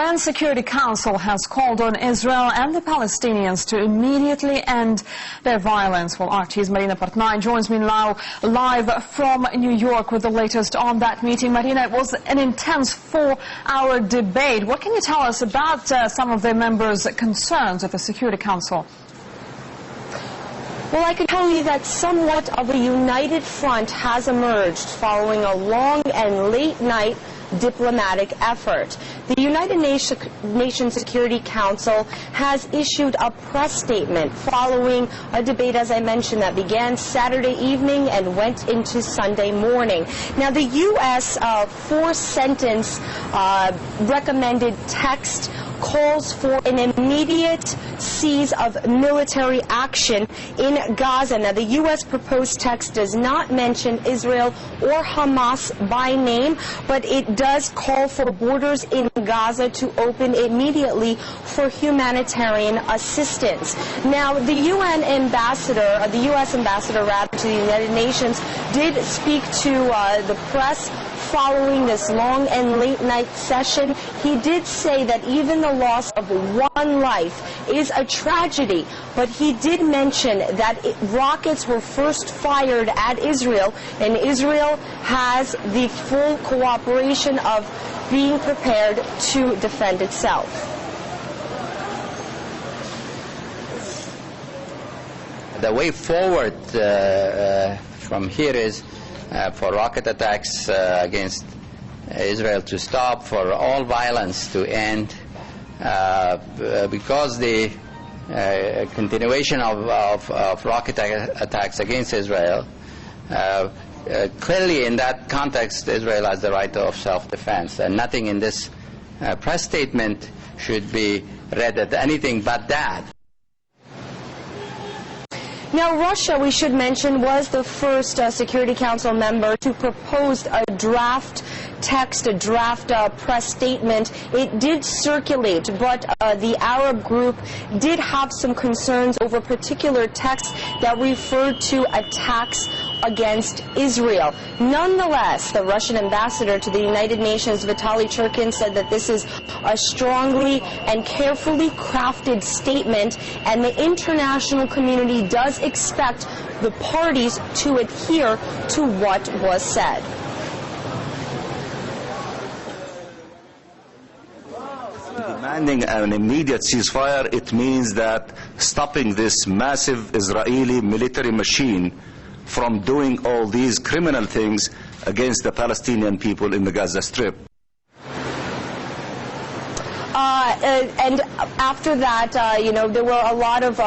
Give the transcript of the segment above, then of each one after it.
UN Security Council has called on Israel and the Palestinians to immediately end their violence. Well, RT's Marina Portnay joins me now live from New York with the latest on that meeting. Marina, it was an intense 4-hour debate. What can you tell us about some of the members' concerns at the Security Council? Well, I can tell you that somewhat of a united front has emerged following a long and late night diplomatic effort. The United Nations Security Council has issued a press statement following a debate, as I mentioned, that began Saturday evening and went into Sunday morning. Now, the U.S. 4-sentence recommended text calls for an immediate cease of military action in Gaza. Now, the U.S. proposed text does not mention Israel or Hamas by name, but it does call for borders in Gaza to open immediately for humanitarian assistance. Now, the UN ambassador, the U.S. ambassador rather, to the United Nations did speak to the press following this long and late night session. He did say that even the loss of one life is a tragedy, but he did mention that rockets were first fired at Israel, and Israel has the full cooperation of being prepared to defend itself. The way forward from here is for rocket attacks against Israel to stop, for all violence to end, because the continuation of rocket attacks against Israel, clearly in that context Israel has the right of self-defense, and nothing in this press statement should be read as anything but that. Now, Russia, we should mention, was the first Security Council member to propose a draft text, a draft press statement. It did circulate, but the Arab group did have some concerns over particular texts that referred to attacks against Israel. Nonetheless, the Russian ambassador to the United Nations, Vitaly Churkin, said that this is a strongly and carefully crafted statement, and the international community does expect the parties to adhere to what was said. Demanding an immediate ceasefire, it means that stopping this massive Israeli military machine from doing all these criminal things against the Palestinian people in the Gaza Strip. And after that, you know, there were a lot of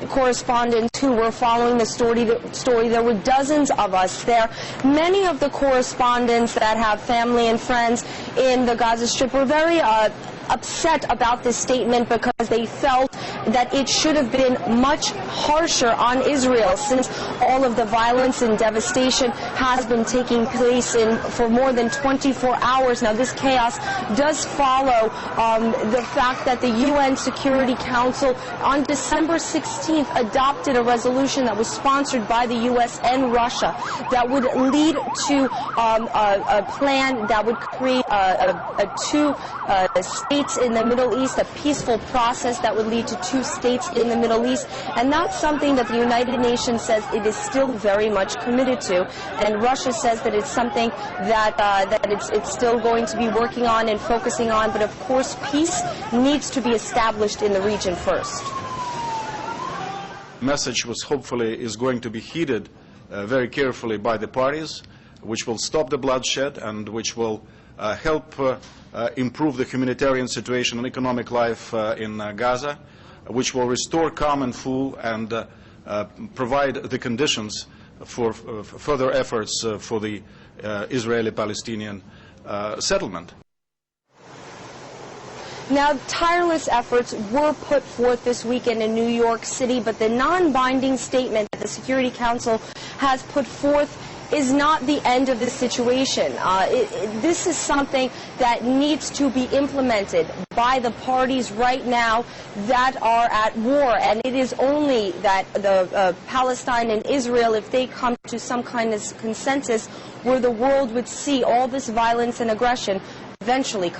correspondents who were following the story. There were dozens of us there. Many of the correspondents that have family and friends in the Gaza Strip were very upset about this statement because they felt that it should have been much harsher on Israel, since all of the violence and devastation has been taking place for more than 24 hours. Now, this chaos does follow the fact that the UN Security Council on December 16th adopted a resolution that was sponsored by the US and Russia that would lead to a plan that would create two states in the Middle East, a peaceful process that would lead to 2 states in the Middle East. And that's something that the United Nations says it is still very much committed to. And Russia says that it's something that it's still going to be working on and focusing on. But of course, peace needs to be established in the region first. The message is going to be heeded very carefully by the parties, which will stop the bloodshed and which will help improve the humanitarian situation and economic life in Gaza, which will restore calm and full and provide the conditions for further efforts for the Israeli-Palestinian settlement. Now, tireless efforts were put forth this weekend in New York City, but the non-binding statement that the Security Council has put forth is not the end of the situation. This is something that needs to be implemented by the parties right now that are at war, and it is only that the Palestine and Israel, if they come to some kind of consensus where the world would see all this violence and aggression eventually come